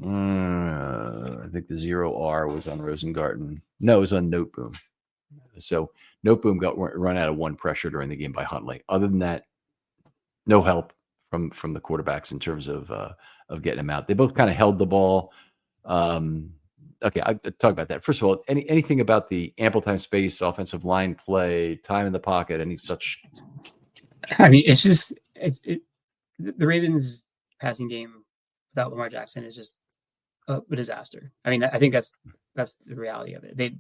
I think the 0R was on Rosengarten. No, it was on Noteboom. So Noteboom got run out of 1 pressure during the game by Huntley. Other than that, no help from the quarterbacks in terms of getting him out. They both kind of held the ball. Okay, I'll talk about that. First of all, anything about the ample time space, offensive line play, time in the pocket, any such? I mean, it's just the Ravens passing game without Lamar Jackson is just a disaster. I mean, I think that's the reality of it. They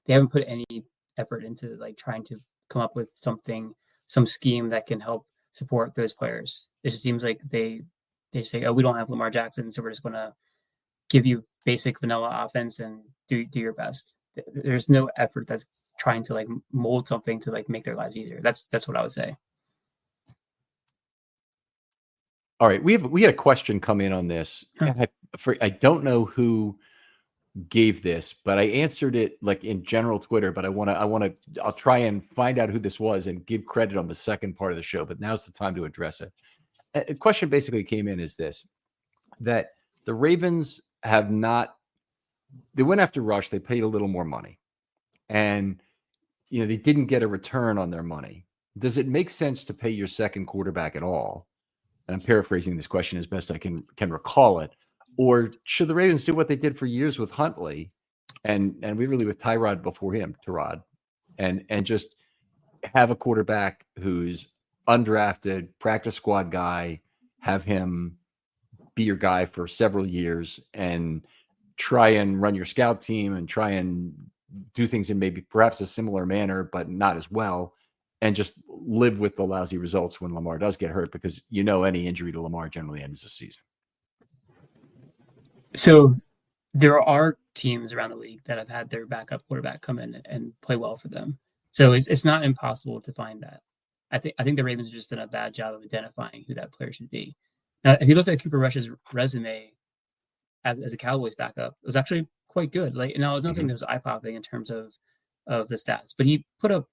haven't put any effort into like trying to come up with some scheme that can help support those players. It just seems like they say, oh, we don't have Lamar Jackson, so we're just going to give you basic vanilla offense and do your best. There's no effort that's trying to like mold something to like make their lives easier. That's what I would say. All right, we had a question come in on this. I don't know who gave this, but I answered it like in general Twitter. But I'll try and find out who this was and give credit on the second part of the show. But now's the time to address it. A question basically came in is this: that the Ravens they went after Rush. They paid a little more money, and they didn't get a return on their money. Does it make sense to pay your second quarterback at all? And I'm paraphrasing this question as best I can recall it. Or should the Ravens do what they did for years with Huntley and we really with Tyrod before him, and just have a quarterback who's undrafted, practice squad guy, have him be your guy for several years and try and run your scout team and try and do things in maybe perhaps a similar manner, but not as well, and just live with the lousy results when Lamar does get hurt, because any injury to Lamar generally ends the season. So there are teams around the league that have had their backup quarterback come in and play well for them. So it's not impossible to find that. I think the Ravens have just done a bad job of identifying who that player should be. Now, if you look at Cooper Rush's resume as a Cowboys backup, it was actually quite good. Like, it was nothing that was eye-popping in terms of the stats, but he put up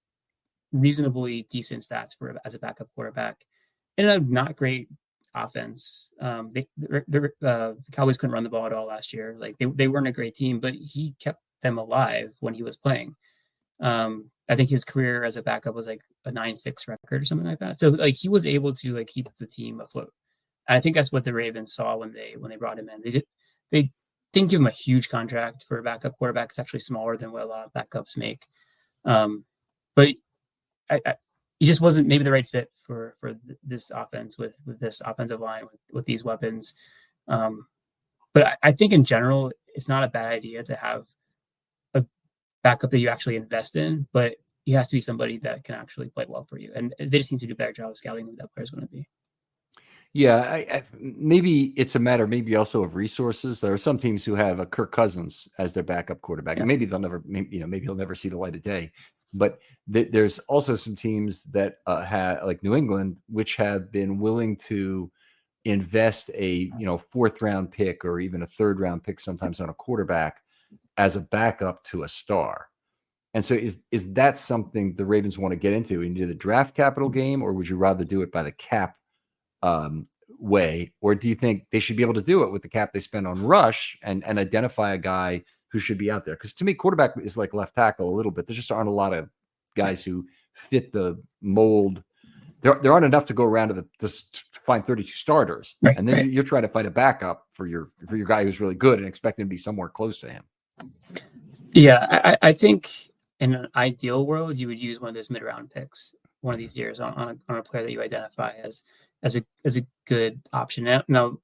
reasonably decent stats as a backup quarterback in a not great offense. The Cowboys couldn't run the ball at all last year. Like they weren't a great team, but he kept them alive when he was playing. I think his career as a backup was like a 9-6 record or something like that. So like he was able to like keep the team afloat. And I think that's what the Ravens saw when they brought him in. They didn't give him a huge contract for a backup quarterback. It's actually smaller than what a lot of backups make. But he just wasn't maybe the right fit for this offense with this offensive line with these weapons. But I think in general, it's not a bad idea to have a backup that you actually invest in, but he has to be somebody that can actually play well for you. And they just seem to do a better job of scouting who that player is going to be. Yeah, maybe it's a matter maybe also of resources. There are some teams who have a Kirk Cousins as their backup quarterback, and maybe maybe he'll never see the light of day. But there's also some teams that have, like New England, which have been willing to invest a 4th round pick or even a 3rd round pick sometimes on a quarterback as a backup to a star. And so is that something the Ravens want to get into? Into the draft capital game, or would you rather do it by the cap way? Or do you think they should be able to do it with the cap they spend on Rush and identify a guy who should be out there? Because to me, quarterback is like left tackle a little bit. There just aren't a lot of guys who fit the mold. There aren't enough to go around to find 32 starters, Right, and then right. you're trying to find a backup for your guy who's really good and expect him to be somewhere close to him. Yeah, I think in an ideal world, you would use one of those mid-round picks one of these years on a player that you identify as a good option. Now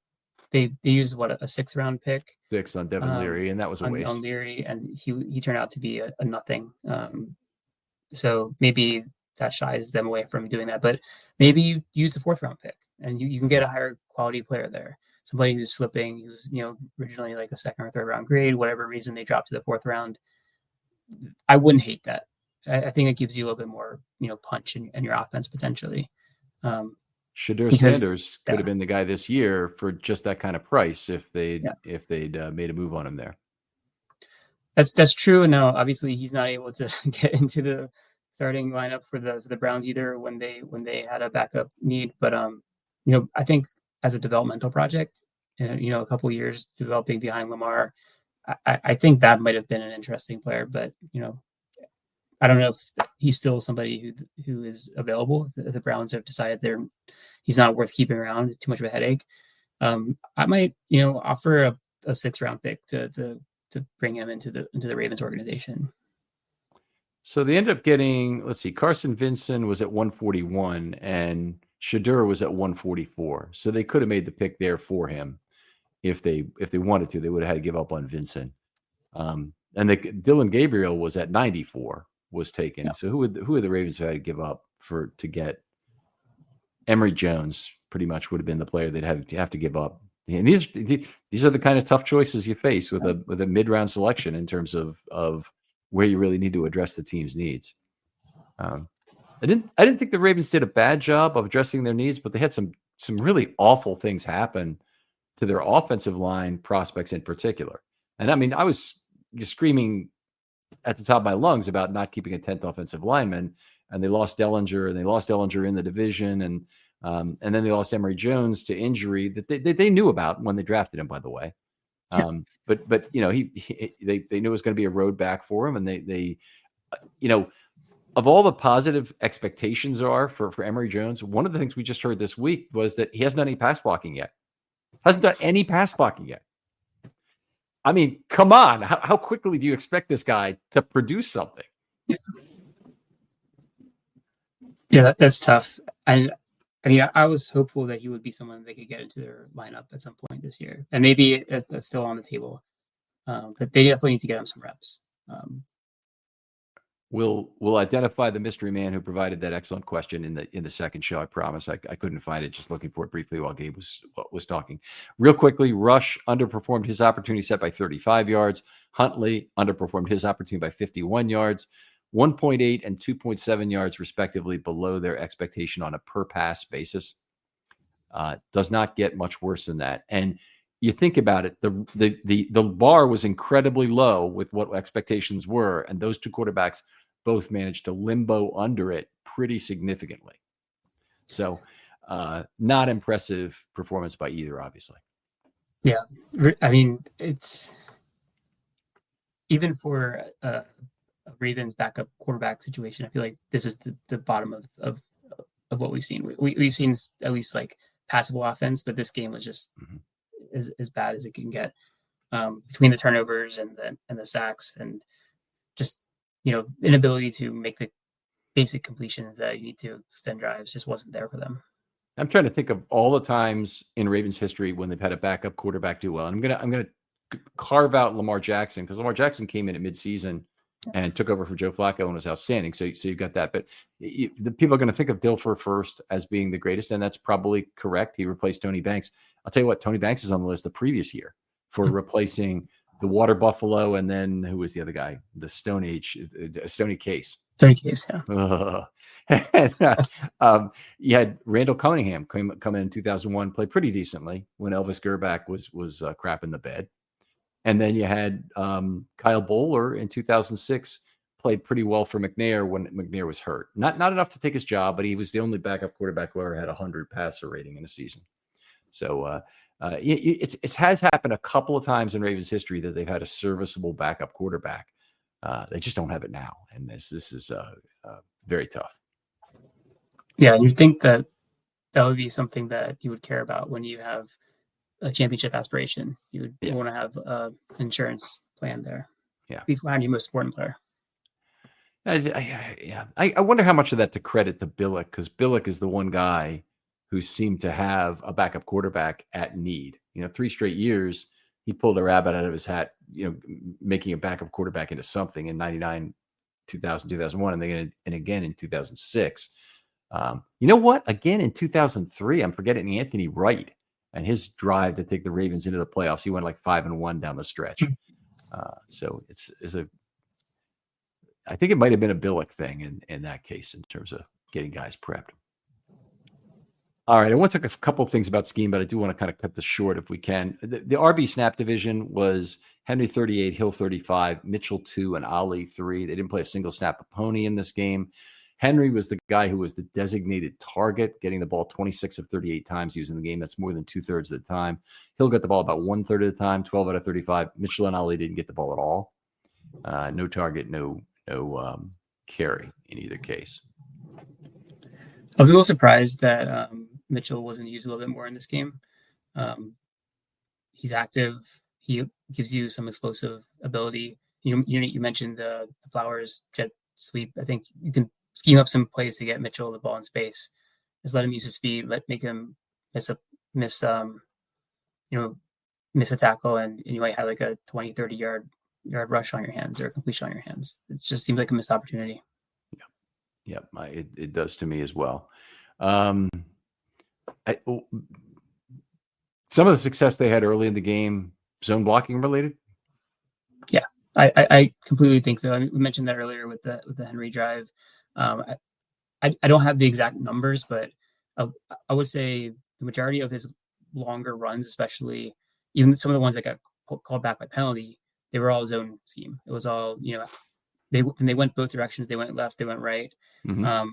they used what, a 6th-round pick 6 on Devin Leary, and that was a waste. on Leary, and he turned out to be a nothing. So maybe that shies them away from doing that. But maybe you use the 4th-round pick, and you can get a higher quality player there. Somebody who's slipping, who's originally like a 2nd or 3rd round grade, whatever reason they dropped to the 4th round. I wouldn't hate that. I think it gives you a little bit more punch in your offense potentially. Shadur Sanders could have been the guy this year for just that kind of price if they'd made a move on him there. That's true. No, obviously he's not able to get into the starting lineup for the Browns either when they had a backup need. But I think as a developmental project, a couple of years developing behind Lamar, I think that might have been an interesting player. But I don't know if he's still somebody who is available. If the Browns have decided he's not worth keeping around, too much of a headache. I might offer a 6th-round pick to bring him into the Ravens organization. So they ended up getting, let's see, Carson Vincent was at 141 and Shadur was at 144. So they could have made the pick there for him if they wanted to. They would have had to give up on Vincent. And Dylan Gabriel was at 94, was taken. Yeah. So who would the Ravens have had to give up to get Emory Jones? Pretty much would have been the player they'd have to give up. And these are the kind of tough choices you face with a mid-round selection in terms of where you really need to address the team's needs. I didn't think the Ravens did a bad job of addressing their needs, but they had some really awful things happen to their offensive line prospects in particular. And I mean, I was just screaming at the top of my lungs about not keeping a 10th offensive lineman, and they lost Dellinger, and they lost Dellinger in the division, and then they lost Emory Jones to injury that they knew about when they drafted him, by the way. But they knew it was going to be a road back for him, and they of all the positive expectations are for Emory Jones, one of the things we just heard this week was that he hasn't done any pass blocking yet. Hasn't done any pass blocking yet. I mean, come on. How quickly do you expect this guy to produce something? Yeah, that's tough. And I mean, I was hopeful that he would be someone they could get into their lineup at some point this year. And maybe that's still on the table. But they definitely need to get him some reps. We'll identify the mystery man who provided that excellent question in the second show. I promise. I couldn't find it. Just looking for it briefly while Gabe was talking. Real quickly, Rush underperformed his opportunity set by 35 yards. Huntley underperformed his opportunity by 51 yards. 1.8 and 2.7 yards respectively below their expectation on a per pass basis. Does not get much worse than that. And you think about it, the bar was incredibly low with what expectations were, and those two quarterbacks both managed to limbo under it pretty significantly. So not impressive performance by either, obviously. Yeah. I mean, it's even for a Ravens backup quarterback situation, I feel like this is the bottom of what we've seen. We've seen at least like passable offense, but this game was just as bad as it can get, between the turnovers and the sacks and just inability to make the basic completions that you need to extend drives just wasn't there for them. I'm trying to think of all the times in Ravens history when they've had a backup quarterback do well. And I'm gonna carve out Lamar Jackson, because Lamar Jackson came in at midseason and took over for Joe Flacco and was outstanding. So you've got that. But the people are going to think of Dilfer first as being the greatest, and that's probably correct. He replaced Tony Banks. I'll tell you what, Tony Banks is on the list the previous year for replacing the Water Buffalo, and then who was the other guy? The Stony Case. Stony Case, yeah. And, you had Randall Cunningham come in 2001, played pretty decently when Elvis Gerback was crap in the bed. And then you had Kyle Bowler in 2006, played pretty well for McNair when McNair was hurt. Not enough to take his job, but he was the only backup quarterback who ever had 100 passer rating in a season. So it has happened a couple of times in Ravens history that they've had a serviceable backup quarterback. They just don't have it now, and this is very tough. Yeah, and you think that that would be something that you would care about when you have a championship aspiration. You would Yeah. want to have an insurance plan there. Yeah. Behind your most important player. I wonder how much of that to credit to Billick, because Billick is the one guy who seemed to have a backup quarterback at need. 3 straight years, he pulled a rabbit out of his hat, making a backup quarterback into something in 99, 2000, 2001, and again in 2006. You know what? Again in 2003, I'm forgetting Anthony Wright and his drive to take the Ravens into the playoffs. He went like 5-1 down the stretch. So I think it might have been a Billick thing in that case in terms of getting guys prepped. All right, I want to talk a couple of things about scheme, but I do want to kind of cut this short if we can. The RB snap division was Henry 38, Hill 35, Mitchell 2, and Ali 3. They didn't play a single snap of pony in this game. Henry was the guy who was the designated target, getting the ball 26 of 38 times he was in the game. That's more than 2/3 of the time. Hill got the ball about 1/3 of the time, 12 out of 35. Mitchell and Ali didn't get the ball at all. No target, no carry in either case. I was a little surprised that Mitchell wasn't used a little bit more in this game. He's active. He gives you some explosive ability. You mentioned the Flowers jet sweep. I think you can scheme up some plays to get Mitchell the ball in space. Just let him use his speed. Make him miss a tackle, and you might have like a 20-30 yard rush on your hands or completion on your hands. It just seems like a missed opportunity. Yeah, it does to me as well. Some of the success they had early in the game, zone blocking related. Yeah, I completely think so. I mean, we mentioned that earlier with the Henry drive. I don't have the exact numbers, but I would say the majority of his longer runs, especially even some of the ones that got called back by penalty, they were all zone scheme. It was all, they went both directions. They went left, they went right. Mm-hmm.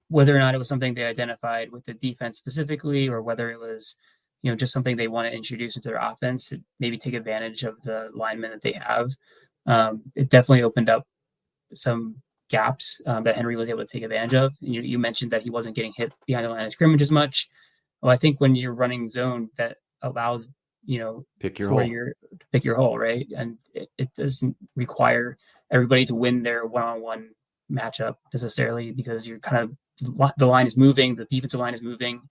Whether or not it was something they identified with the defense specifically, or whether it was, just something they want to introduce into their offense to maybe take advantage of the linemen that they have. It definitely opened up some gaps that Henry was able to take advantage of. You mentioned that he wasn't getting hit behind the line of scrimmage as much. Well, I think when you're running zone, that allows pick your hole, right? And it doesn't require everybody to win their one-on-one matchup necessarily, because you're kind of, the line is moving, the defensive line is moving,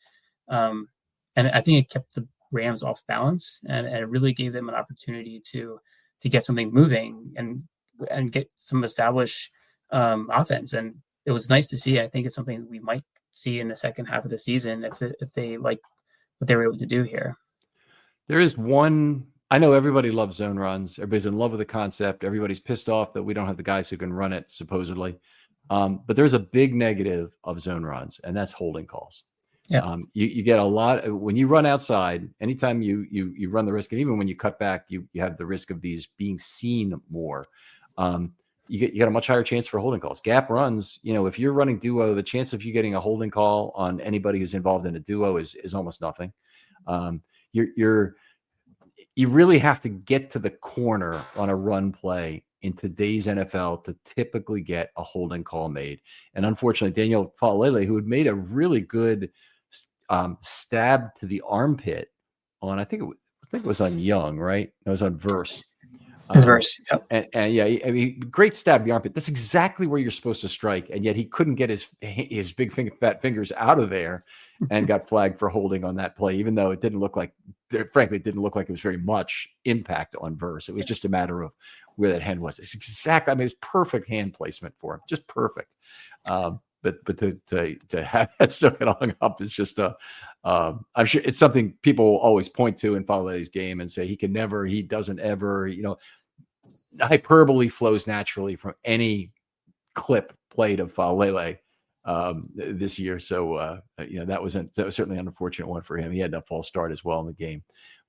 and I think it kept the Rams off balance, and it really gave them an opportunity to get something moving and get some established offense. And it was nice to see. I think it's something we might see in the second half of the season if they like what they were able to do here. There is one. I know everybody loves zone runs. Everybody's in love with the concept. Everybody's pissed off that we don't have the guys who can run it, supposedly. But there's a big negative of zone runs, and that's holding calls. Yeah. You get a lot when you run outside. Anytime you run the risk, and even when you cut back, you have the risk of these being seen more. You got a much higher chance for holding calls. Gap runs, if you're running duo, the chance of you getting a holding call on anybody who's involved in a duo is almost nothing. You really have to get to the corner on a run play in today's NFL to typically get a holding call made. And unfortunately, Daniel Falele, who had made a really good stab to the armpit on, I think it was on Young, right? It was on Verse. Verse, yep. And yeah, I mean, great stab to the armpit. That's exactly where you're supposed to strike, and yet he couldn't get his big fat fingers out of there, and got flagged for holding on that play. Even though it didn't look like it was very much impact on Verse. It was just a matter of where that hand was. It's exactly. I mean, it's perfect hand placement for him, just perfect. But to have that stuff get hung up is just I'm sure it's something people always point to in Falele's game and say he doesn't ever, hyperbole flows naturally from any clip played of Falele this year. So that was certainly an unfortunate one for him. He had a false start as well in the game.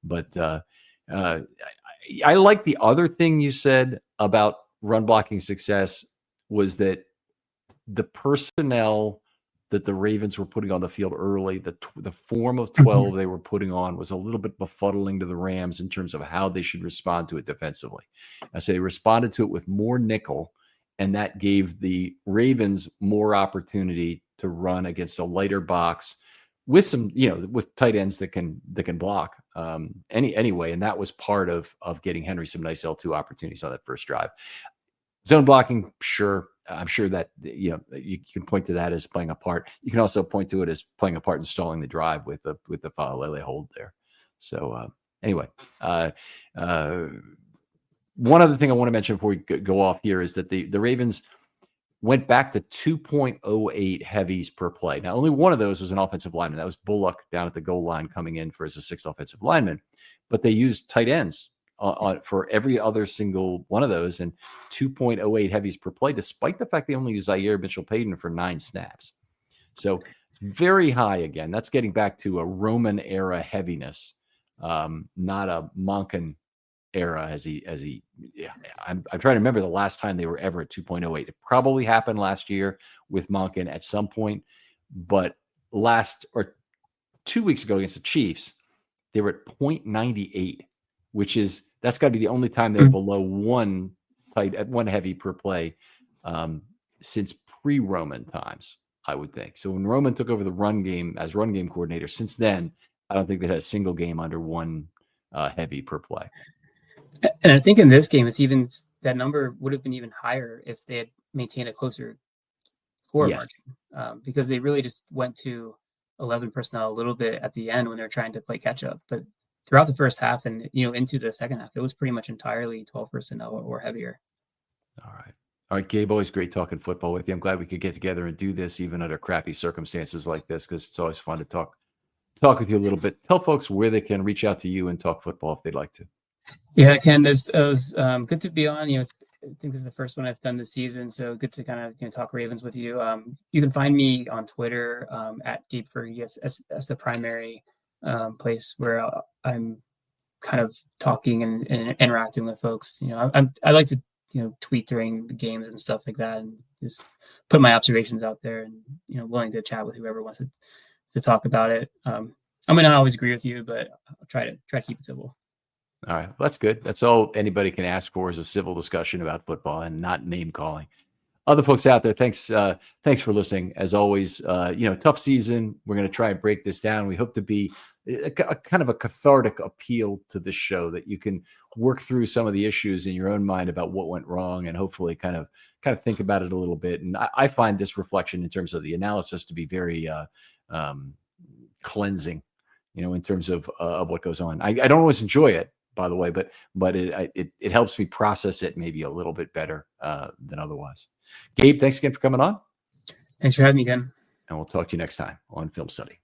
But I like the other thing you said about run blocking success was that the personnel that the Ravens were putting on the field early, the form of 12 they were putting on was a little bit befuddling to the Rams in terms of how they should respond to it defensively. I say they responded to it with more nickel, and that gave the Ravens more opportunity to run against a lighter box with some, with tight ends that can block anyway. And that was part of getting Henry some nice L2 opportunities on that first drive. Zone blocking, sure. I'm sure that, you can point to that as playing a part. You can also point to it as playing a part in stalling the drive with the Faalele hold there. So anyway, one other thing I want to mention before we go off here is that the Ravens went back to 2.08 heavies per play. Now, only one of those was an offensive lineman. That was Bullock down at the goal line coming in for as a sixth offensive lineman. But they used tight ends for every other single one of those, and 2.08 heavies per play, despite the fact they only used Zaire Mitchell-Payton for 9 snaps. So very high again. That's getting back to a Roman era heaviness, not a Monken era I'm trying to remember the last time they were ever at 2.08. It probably happened last year with Monken at some point, but 2 weeks ago against the Chiefs, they were at 0.98, that's got to be the only time they're below one heavy per play since pre-Roman times, I would think. So when Roman took over the run game as run game coordinator, since then, I don't think they had a single game under one heavy per play. And I think in this game, that number would have been even higher if they had maintained a closer score margin, because they really just went to 11 personnel a little bit at the end when they were trying to play catch up. But throughout the first half and into the second half, it was pretty much entirely 12 personnel or heavier. All right, Gabe, always great talking football with you. I'm glad we could get together and do this even under crappy circumstances like this, because it's always fun to talk with you a little bit. Tell folks where they can reach out to you and talk football if they'd like to. Yeah, Ken, it was good to be on. I think this is the first one I've done this season, so good to kind of talk Ravens with you. You can find me on Twitter at Gabe Ferguson. That's the primary place where I'm kind of talking and interacting with folks. I like to tweet during the games and stuff like that, and just put my observations out there, and willing to chat with whoever wants to talk about it. I may not always agree with you, but I'll try to keep it civil. All right. Well, that's good. That's all anybody can ask for, is a civil discussion about football and not name calling. Other folks out there, thanks for listening. As always, tough season. We're going to try and break this down. We hope to be a kind of a cathartic appeal to this show, that you can work through some of the issues in your own mind about what went wrong, and hopefully kind of think about it a little bit. And I find this reflection in terms of the analysis to be very cleansing, in terms of what goes on. I don't always enjoy it, by the way, but it helps me process it maybe a little bit better than otherwise. Gabe, thanks again for coming on. Thanks for having me again. And we'll talk to you next time on Film Study.